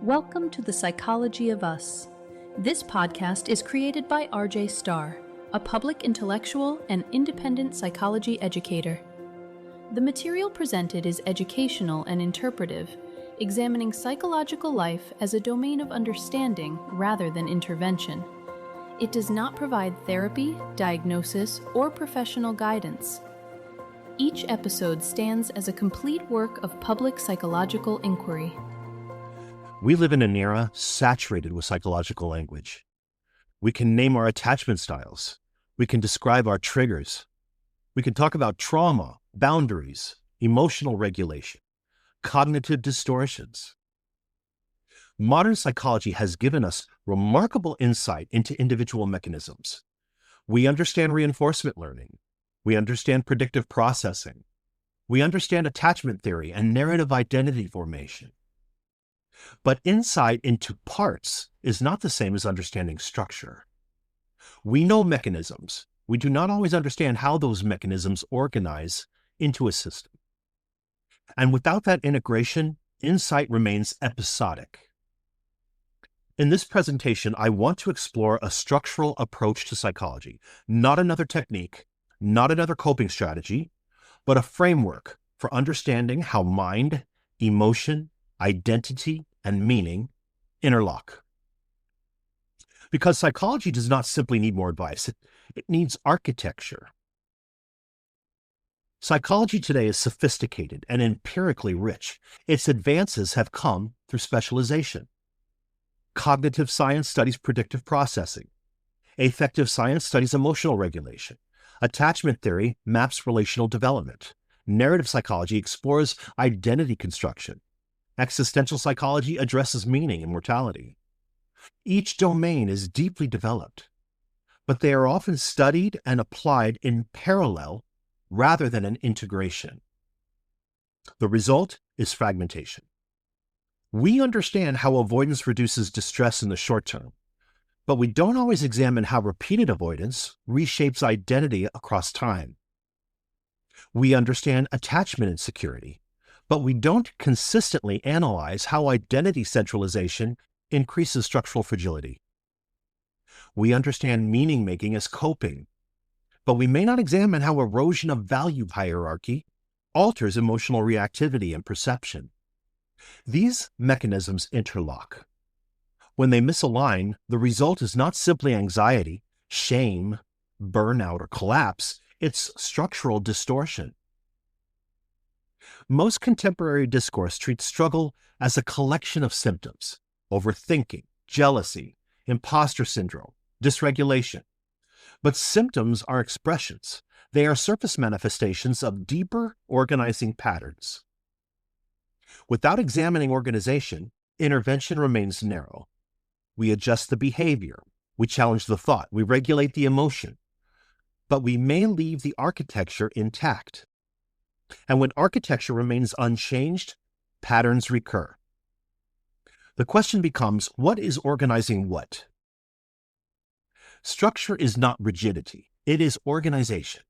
Welcome to the Psychology of Us. This podcast is created by R.J. Starr, a public intellectual and independent psychology educator. The material presented is educational and interpretive, examining psychological life as a domain of understanding rather than intervention. It does not provide therapy, diagnosis, or professional guidance. Each episode stands as a complete work of public psychological inquiry. We live in an era saturated with psychological language. We can name our attachment styles. We can describe our triggers. We can talk about trauma, boundaries, emotional regulation, cognitive distortions. Modern psychology has given us remarkable insight into individual mechanisms. We understand reinforcement learning. We understand predictive processing. We understand attachment theory and narrative identity formation. But insight into parts is not the same as understanding structure. We know mechanisms. We do not always understand how those mechanisms organize into a system. And without that integration, insight remains episodic. In this presentation, I want to explore a structural approach to psychology, not another technique, not another coping strategy, but a framework for understanding how mind, emotion, identity, and meaning interlock. Because psychology does not simply need more advice, it needs architecture. Psychology today is sophisticated and empirically rich. Its advances have come through specialization. Cognitive science studies predictive processing. Affective science studies emotional regulation. Attachment theory maps relational development. Narrative psychology explores identity construction. Existential psychology addresses meaning and mortality. Each domain is deeply developed, but they are often studied and applied in parallel rather than in integration. The result is fragmentation. We understand how avoidance reduces distress in the short term, but we don't always examine how repeated avoidance reshapes identity across time. We understand attachment insecurity, but we don't consistently analyze how identity centralization increases structural fragility. We understand meaning-making as coping, but we may not examine how erosion of value hierarchy alters emotional reactivity and perception. These mechanisms interlock. When they misalign, the result is not simply anxiety, shame, burnout, or collapse. It's structural distortion. Most contemporary discourse treats struggle as a collection of symptoms: overthinking, jealousy, imposter syndrome, dysregulation. But symptoms are expressions. They are surface manifestations of deeper organizing patterns. Without examining organization, intervention remains narrow. We adjust the behavior, we challenge the thought, we regulate the emotion, but we may leave the architecture intact. And when architecture remains unchanged, patterns recur. The question becomes, what is organizing what? Structure is not rigidity, it is organization.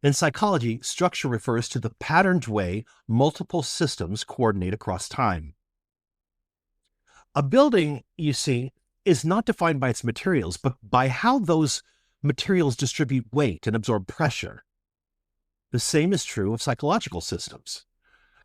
In psychology, structure refers to the patterned way multiple systems coordinate across time. A building, you see, is not defined by its materials, but by how those materials distribute weight and absorb pressure. The same is true of psychological systems.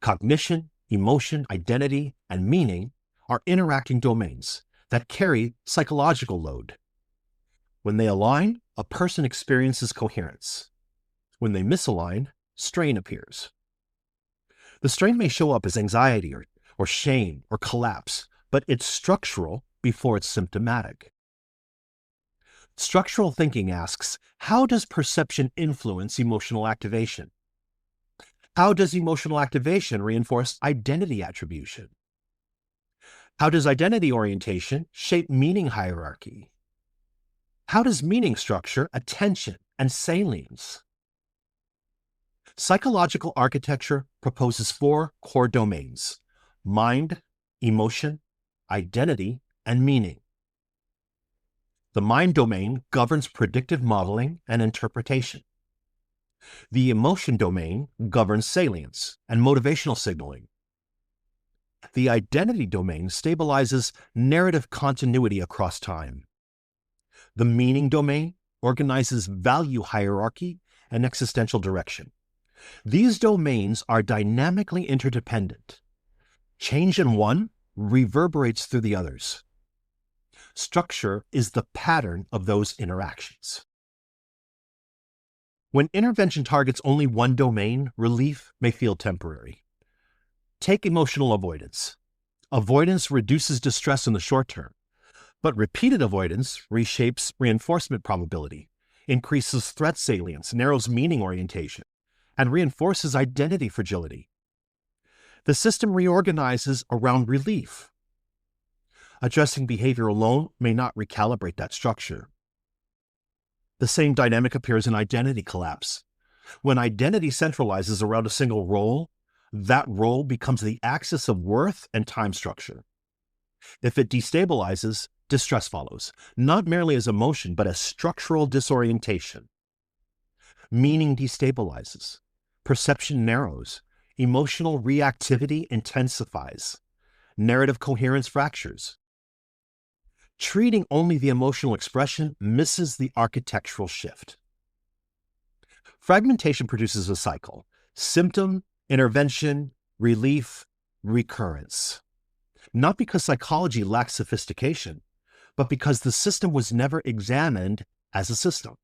Cognition, emotion, identity, and meaning are interacting domains that carry psychological load. When they align, a person experiences coherence. When they misalign, strain appears. The strain may show up as anxiety or shame or collapse, but it's structural before it's symptomatic. Structural thinking asks, how does perception influence emotional activation? How does emotional activation reinforce identity attribution? How does identity orientation shape meaning hierarchy? How does meaning structure attention and salience? Psychological architecture proposes 4 core domains: mind, emotion, identity, and meaning. The mind domain governs predictive modeling and interpretation. The emotion domain governs salience and motivational signaling. The identity domain stabilizes narrative continuity across time. The meaning domain organizes value hierarchy and existential direction. These domains are dynamically interdependent. Change in one reverberates through the others. Structure is the pattern of those interactions. When intervention targets only one domain, relief may feel temporary. Take emotional avoidance. Avoidance reduces distress in the short term, but repeated avoidance reshapes reinforcement probability, increases threat salience, narrows meaning orientation, and reinforces identity fragility. The system reorganizes around relief. Addressing behavior alone may not recalibrate that structure. The same dynamic appears in identity collapse. When identity centralizes around a single role, that role becomes the axis of worth and time structure. If it destabilizes, distress follows, not merely as emotion, but as structural disorientation. Meaning destabilizes, perception narrows, emotional reactivity intensifies, narrative coherence fractures. Treating only the emotional expression misses the architectural shift. Fragmentation produces a cycle: symptom, intervention, relief, recurrence. Not because psychology lacks sophistication, but because the system was never examined as a system.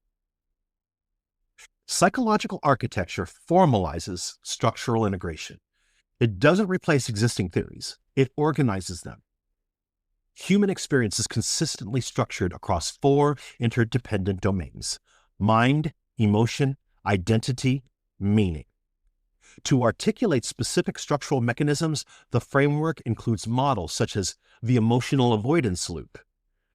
Psychological architecture formalizes structural integration. It doesn't replace existing theories, it organizes them. Human experience is consistently structured across four interdependent domains: mind, emotion, identity, meaning. To articulate specific structural mechanisms, the framework includes models such as the emotional avoidance loop,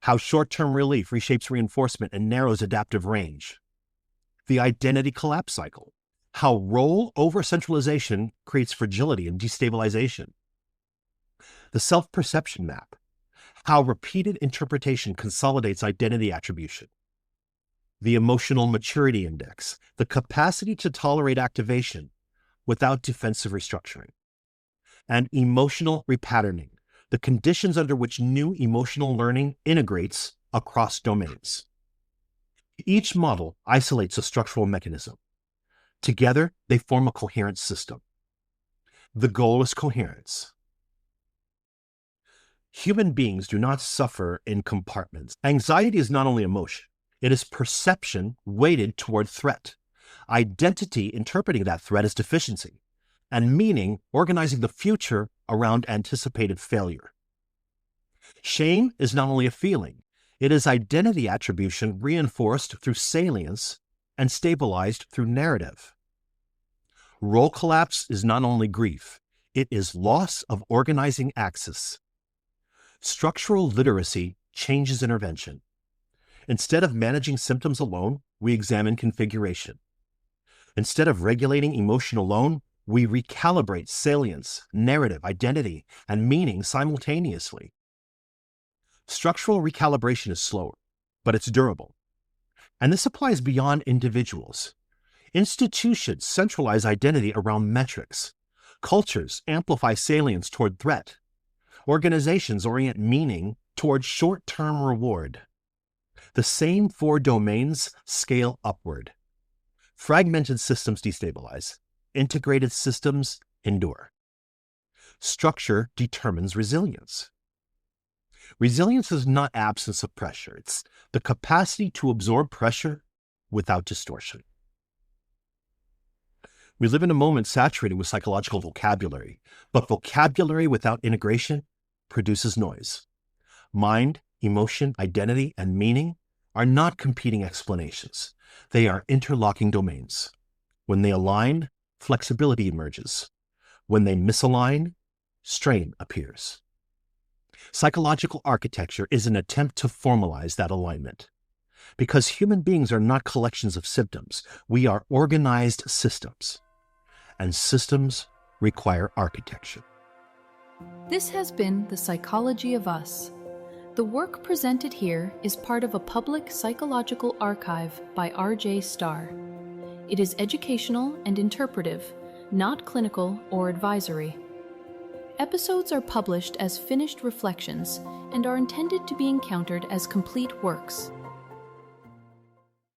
how short-term relief reshapes reinforcement and narrows adaptive range; the identity collapse cycle, how role over-centralization creates fragility and destabilization; the self-perception map, how repeated interpretation consolidates identity attribution; the emotional maturity index, the capacity to tolerate activation without defensive restructuring; and emotional repatterning, the conditions under which new emotional learning integrates across domains. Each model isolates a structural mechanism. Together, they form a coherent system. The goal is coherence. Human beings do not suffer in compartments. Anxiety is not only emotion, it is perception weighted toward threat, identity interpreting that threat as deficiency, and meaning organizing the future around anticipated failure. Shame is not only a feeling, it is identity attribution reinforced through salience and stabilized through narrative. Role collapse is not only grief, it is loss of organizing axis. Structural literacy changes intervention. Instead of managing symptoms alone, we examine configuration. Instead of regulating emotion alone, we recalibrate salience, narrative, identity, and meaning simultaneously. Structural recalibration is slower, but it's durable. And this applies beyond individuals. Institutions centralize identity around metrics. Cultures amplify salience toward threat. Organizations orient meaning toward short-term reward. The same four domains scale upward. Fragmented systems destabilize. Integrated systems endure. Structure determines resilience. Resilience is not absence of pressure. It's the capacity to absorb pressure without distortion. We live in a moment saturated with psychological vocabulary, but vocabulary without integration produces noise. Mind, emotion, identity, and meaning are not competing explanations. They are interlocking domains. When they align, flexibility emerges. When they misalign, strain appears. Psychological architecture is an attempt to formalize that alignment. Because human beings are not collections of symptoms, we are organized systems. And systems require architecture. This has been The Psychology of Us. The work presented here is part of a public psychological archive by R.J. Starr. It is educational and interpretive, not clinical or advisory. Episodes are published as finished reflections and are intended to be encountered as complete works.